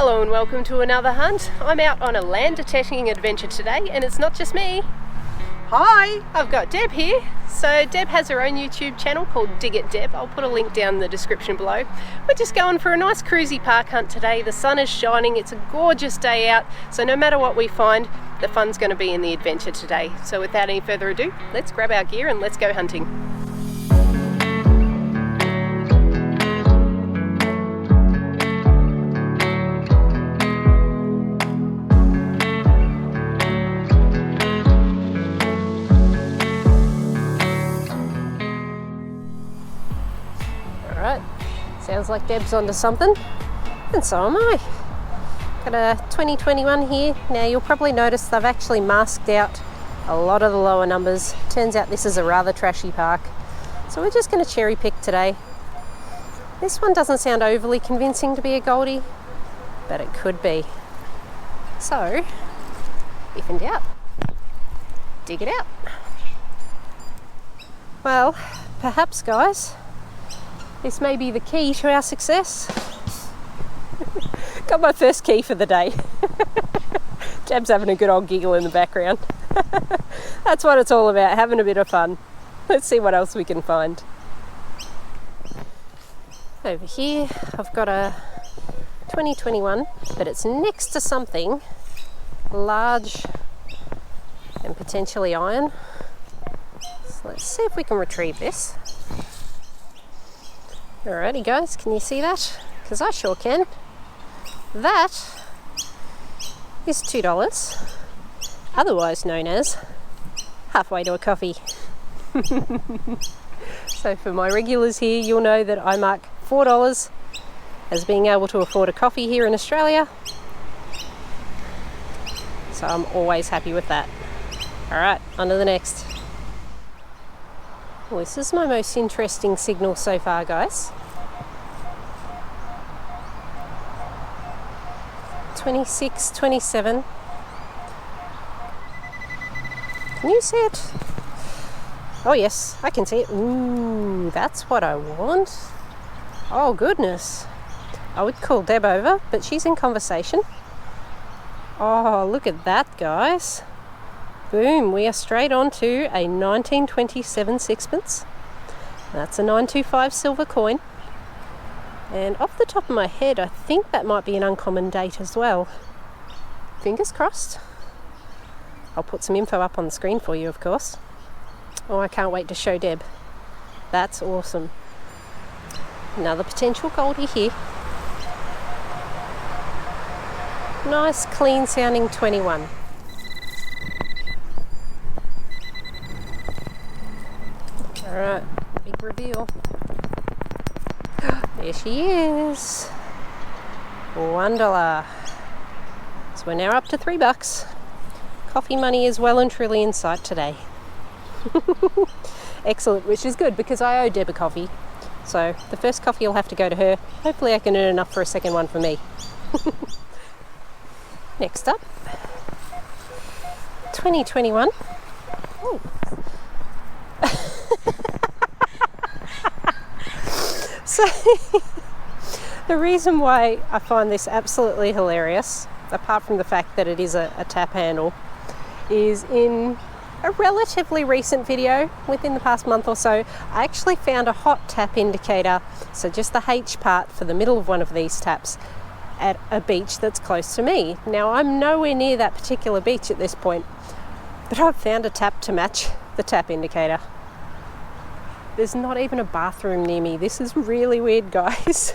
Hello and welcome to another hunt. I'm out on a land detecting adventure today, and it's not just me. Hi! I've got Deb here. So Deb has her own YouTube channel called Dig It Deb. I'll put a link down in the description below. We're just going for a nice cruisy park hunt today. The sun is shining, it's a gorgeous day out, so no matter what we find, the fun's going to be in the adventure today. So without any further ado, let's grab our gear and let's go hunting. Sounds like Deb's onto something, and so am I. Got a 2021 here. Now you'll probably notice they've actually masked out a lot of the lower numbers. Turns out this is a rather trashy park, so we're just going to cherry pick today. This one doesn't sound overly convincing to be a Goldie, but it could be. So, if in doubt, dig it out. Well, perhaps guys, this may be the key to our success. Got my first key for the day. Jab's having a good old giggle in the background. That's what it's all about, having a bit of fun. Let's see what else we can find. Over here I've got a 2021, but it's next to something large and potentially iron. So let's see if we can retrieve this. Alrighty guys, can you see that? Because I sure can. That is $2, otherwise known as halfway to a coffee. So for my regulars here, you'll know that I mark $4 as being able to afford a coffee here in Australia. So I'm always happy with that. Alright, on to the next. Well, this is my most interesting signal so far, guys. 26, 27. Can you see it? Oh yes, I can see it. Ooh, that's what I want. Oh goodness. I would call Deb over, but she's in conversation. Oh, look at that, guys. Boom, we are straight on to a 1927 sixpence. That's a 925 silver coin. And off the top of my head, I think that might be an uncommon date as well. Fingers crossed. I'll put some info up on the screen for you, of course. Oh, I can't wait to show Deb. That's awesome. Another potential Goldie here. Nice, clean sounding 21. Alright, big reveal. There she is. $1. So we're now up to $3. Coffee money is well and truly in sight today. Excellent, which is good because I owe Deb a coffee. So the first coffee will have to go to her. Hopefully I can earn enough for a second one for me. Next up, 2021. Ooh. So the reason why I find this absolutely hilarious, apart from the fact that it is a tap handle, is in a relatively recent video within the past month or so, I actually found a hot tap indicator, so just the H part for the middle of one of these taps, at a beach that's close to me. Now I'm nowhere near that particular beach at this point, but I've found a tap to match the tap indicator. There's not even a bathroom near me. This is really weird, guys.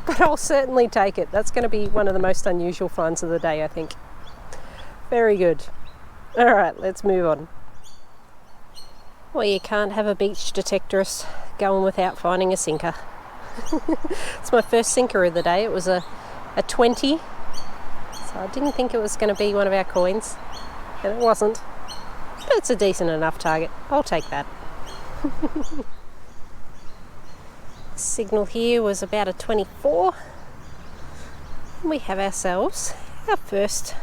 But I'll certainly take it. That's going to be one of the most unusual finds of the day, I think. Very good. All right, let's move on. Well, you can't have a beach detectorist going without finding a sinker. It's my first sinker of the day. It was a 20. So I didn't think it was going to be one of our coins. And it wasn't. But it's a decent enough target. I'll take that. Signal here was about a 24. And we have ourselves our first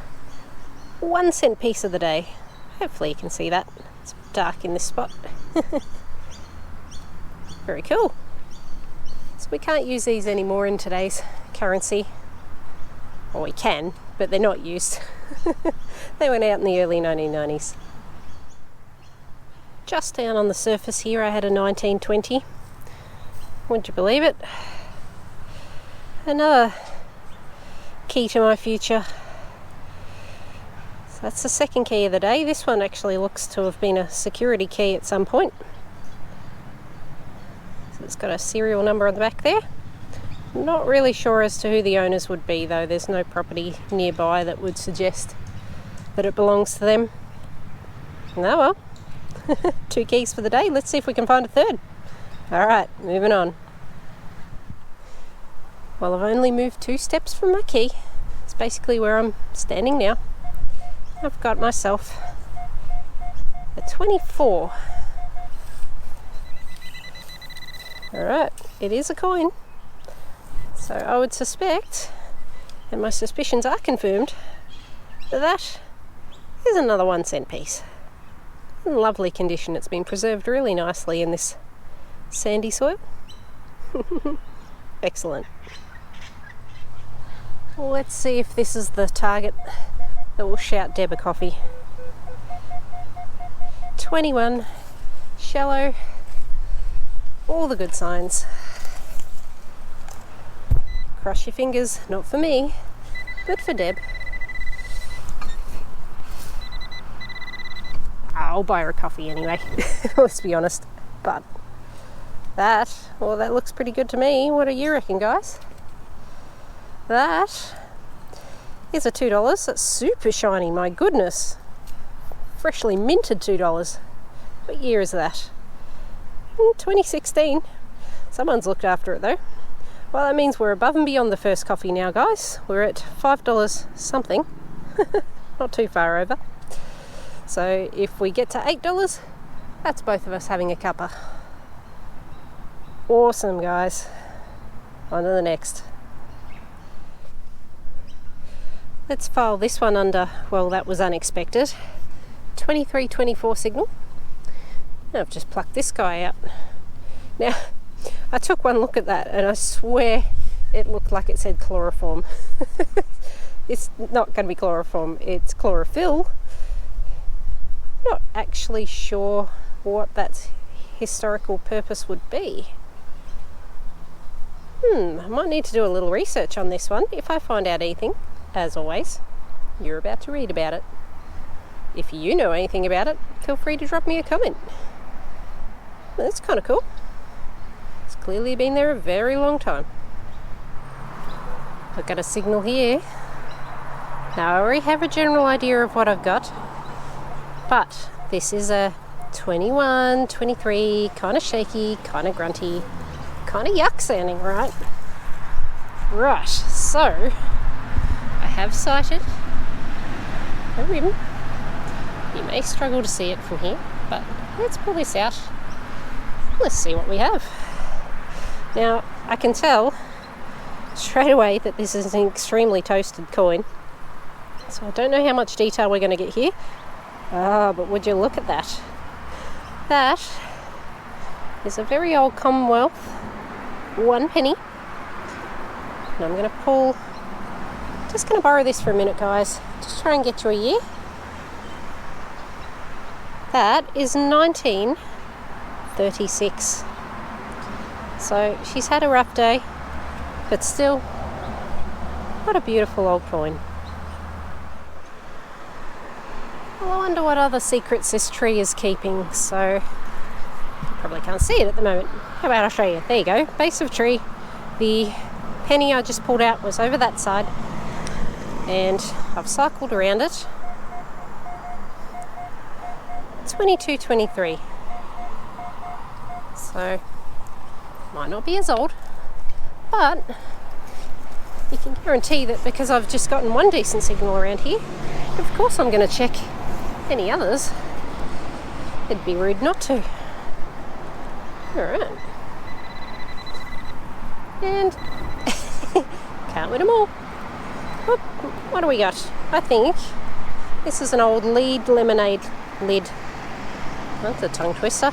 1 cent piece of the day. Hopefully you can see that. It's dark in this spot. Very cool. We can't use these anymore in today's currency. Well, we can, but they're not used. They went out in the early 1990s. Just down on the surface here I had a 1920. Would you believe it? Another key to my future. So that's the second key of the day. This one actually looks to have been a security key at some point. So it's got a serial number on the back there. Not really sure as to who the owners would be though. There's no property nearby that would suggest that it belongs to them. No, well, 2 keys for the day. Let's see if we can find a third. Alright, moving on. Well, I've only moved 2 steps from my key. It's basically where I'm standing now. I've got myself a 24. Alright, it is a coin. So I would suspect, and my suspicions are confirmed, that is another 1 cent piece. In lovely condition. It's been preserved really nicely in this sandy soil. Excellent. Well, let's see if this is the target that will shout Deb a coffee. 21, shallow, all the good signs. Cross your fingers, not for me, but for Deb. I'll buy her a coffee anyway, let's be honest. But that looks pretty good to me. What do you reckon, guys? That is a $2. That's super shiny, my goodness. Freshly minted $2. What year is that? 2016. Someone's looked after it though. Well, that means we're above and beyond the first coffee now, guys. We're at $5 something. Not too far over. So if we get to $8, that's both of us having a cuppa. Awesome, guys. On to the next. Let's file this one under, well, that was unexpected. 2324 signal. Now I've just plucked this guy out. Now, I took one look at that and I swear it looked like it said chloroform. It's not going to be chloroform, it's chlorophyll. Not actually sure what that historical purpose would be. I might need to do a little research on this one. If I find out anything, as always, you're about to read about it. If you know anything about it, feel free to drop me a comment. That's kind of cool. It's clearly been there a very long time. I've got a signal here. Now I already have a general idea of what I've got, but this is a 21, 23, kind of shaky, kind of grunty, kind of yuck sounding, right? Right, so I have sighted a rim. You may struggle to see it from here, but let's pull this out. Let's see what we have. Now, I can tell straight away that this is an extremely toasted coin. So I don't know how much detail we're going to get here. But would you look at that? That is a very old Commonwealth 1 penny. And I'm going to pull, just going to borrow this for a minute, guys. Just try and get to a year. That is 1936. So she's had a rough day, but still, what a beautiful old coin. Well, I wonder what other secrets this tree is keeping. So, you probably can't see it at the moment. How about I show you? There you go, base of tree. The penny I just pulled out was over that side, and I've cycled around it. 2223. So, might not be as old, but you can guarantee that because I've just gotten one decent signal around here, of course I'm going to check any others. It'd be rude not to. Alright. And can't win them all. Oop, what do we got? I think this is an old lead lemonade lid. That's a tongue twister.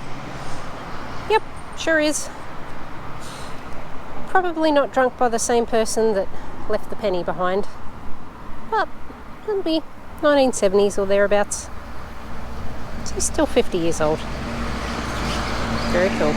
Yep, sure is. probably not drunk by the same person that left the penny behind, but it'll be 1970s or thereabouts. She's still 50 years old. Very cool.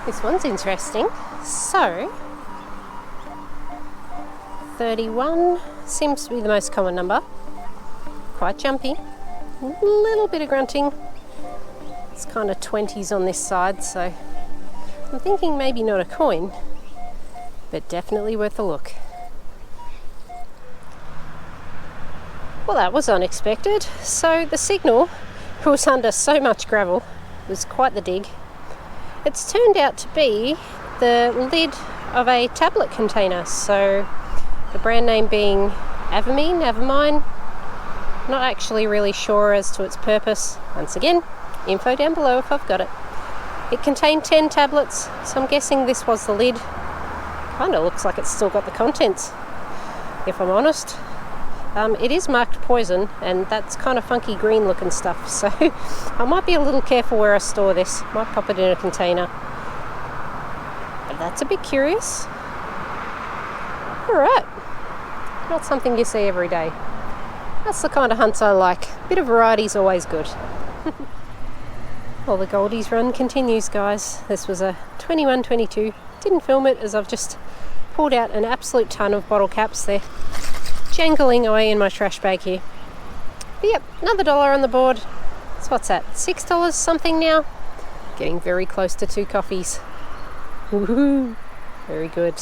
This one's interesting. So, 31 seems to be the most common number. Quite jumpy. A little bit of grunting. It's kind of 20s on this side, so I'm thinking maybe not a coin, but definitely worth a look. Well, that was unexpected. So the signal was under so much gravel. It was quite the dig. It's turned out to be the lid of a tablet container, so the brand name being Avamine. Not actually really sure as to its purpose. Once again, info down below if I've got it. It contained 10 tablets, so I'm guessing this was the lid. Kind of looks like it's still got the contents, if I'm honest. It is marked poison, and that's kind of funky green looking stuff, so I might be a little careful where I store this. Might pop it in a container. But that's a bit curious. Alright, not something you see every day. That's the kind of hunts I like. Bit of variety's always good. Well, the Goldies run continues, guys. This was a 21-22. Didn't film it as I've just pulled out an absolute ton of bottle caps there, jangling away in my trash bag here. But yep, another $1 on the board. So what's that, $6 something now? Getting very close to 2 coffees. Woohoo! Very good.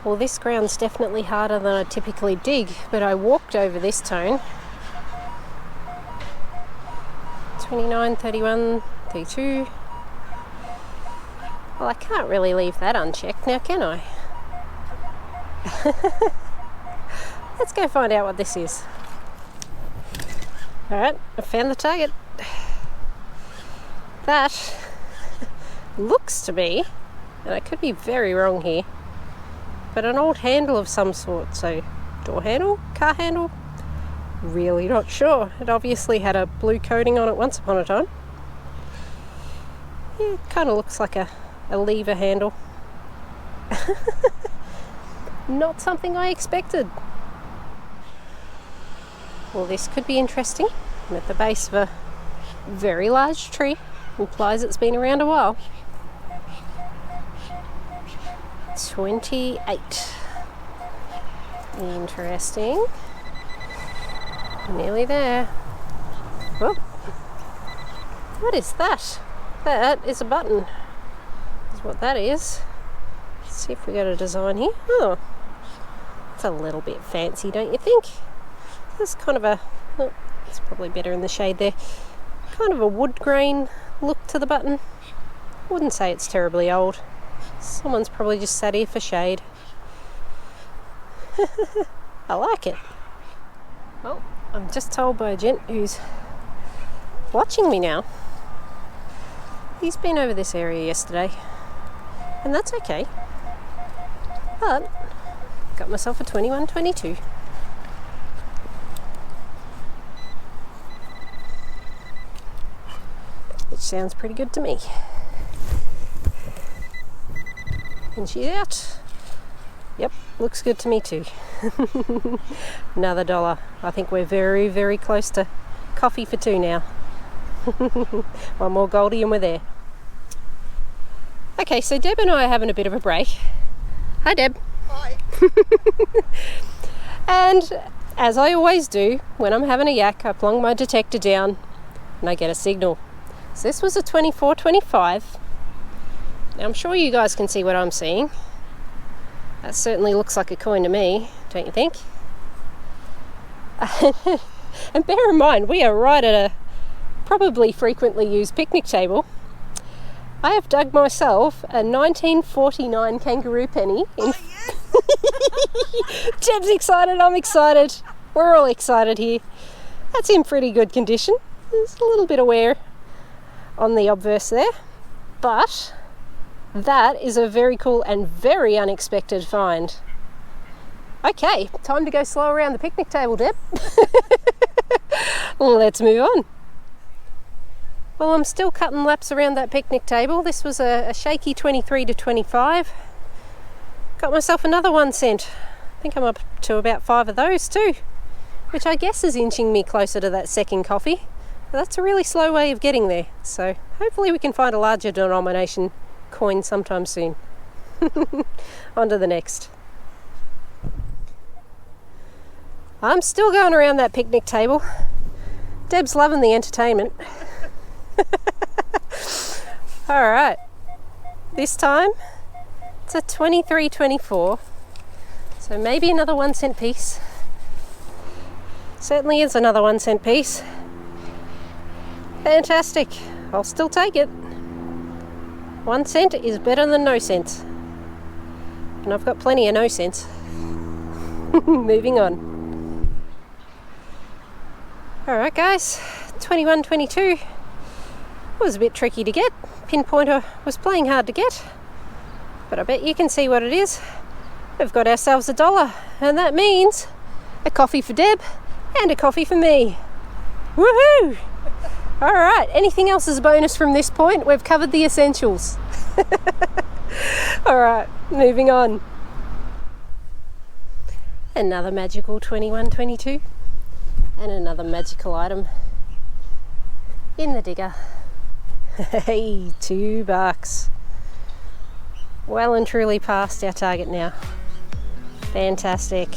Well, this ground's definitely harder than I typically dig, but I walked over this tone. 29, 31, 32. Well, I can't really leave that unchecked now, can I? Let's go find out what this is. Alright, I found the target. That looks to be, and I could be very wrong here, but an old handle of some sort. So, door handle, car handle, really not sure. It obviously had a blue coating on it once upon a time. Yeah, it kind of looks like a lever handle. Not something I expected. Well, this could be interesting. I'm at the base of a very large tree. Implies it's been around a while. 28. Interesting. Nearly there. Whoop. What is that? That is a button. That's what that is. Let's see if we got a design here. Oh, it's a little bit fancy, don't you think? There's kind of a, oh, it's probably better in the shade there, kind of a wood grain look to the button. Wouldn't say it's terribly old. Someone's probably just sat here for shade. I like it. Well, I'm just told by a gent who's watching me now, he's been over this area yesterday, and that's okay. But got myself a 21-22. Which sounds pretty good to me. And she's out. Yep, looks good to me too. Another $1. I think we're very, very close to coffee for 2 now. One more Goldie and we're there. Okay, so Deb and I are having a bit of a break. Hi, Deb. Hi. And as I always do, when I'm having a yak, I plonk my detector down and I get a signal. So this was a 24-25. Now I'm sure you guys can see what I'm seeing. That certainly looks like a coin to me, don't you think? And bear in mind, we are right at a probably frequently used picnic table. I have dug myself a 1949 Kangaroo Penny. Oh, yes. Deb's excited, I'm excited. We're all excited here. That's in pretty good condition. There's a little bit of wear on the obverse there, but that is a very cool and very unexpected find. Okay, time to go slow around the picnic table, Deb. Let's move on. Well, I'm still cutting laps around that picnic table. This was a shaky 23 to 25. Got myself another 1 cent. I think I'm up to about 5 of those too, which I guess is inching me closer to that second coffee. But that's a really slow way of getting there. So hopefully we can find a larger denomination coin sometime soon. On to the next. I'm still going around that picnic table. Deb's loving the entertainment. Alright, this time it's a 23.24, so maybe another 1 cent piece. Certainly is another 1 cent piece. Fantastic, I'll still take it. 1 cent is better than no cents, and I've got plenty of no cents. Moving on. Alright guys, 21.22 was a bit tricky to get. Pinpointer was playing hard to get, but I bet you can see what it is. We've got ourselves $1, and that means a coffee for Deb and a coffee for me. Woohoo! Alright, anything else is a bonus from this point? We've covered the essentials. Alright, moving on. Another magical 21.22. And another magical item in the digger. Hey, $2. Well and truly past our target now. Fantastic.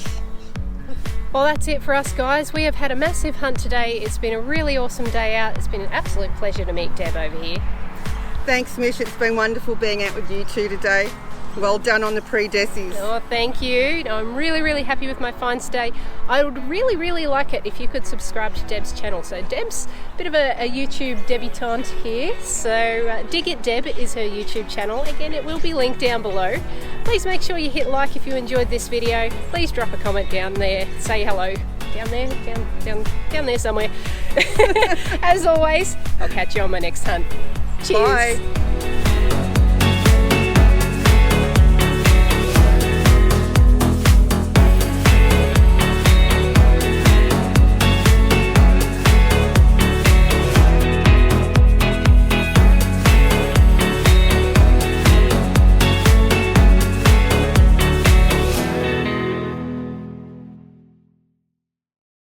Well, that's it for us guys. We have had a massive hunt today. It's been a really awesome day out. It's been an absolute pleasure to meet Deb over here. Thanks Mish, it's been wonderful being out with you two today. Well done on the pre-decis. Oh, thank you. No, I'm really happy with my finds today. I would really like it if you could subscribe to Deb's channel. So Deb's a bit of a YouTube debutante here. So Dig It Deb is her YouTube channel. Again, it will be linked down below. Please make sure you hit like if you enjoyed this video. Please drop a comment down there. Say hello. Down there, down there somewhere. As always, I'll catch you on my next hunt. Cheers. Bye.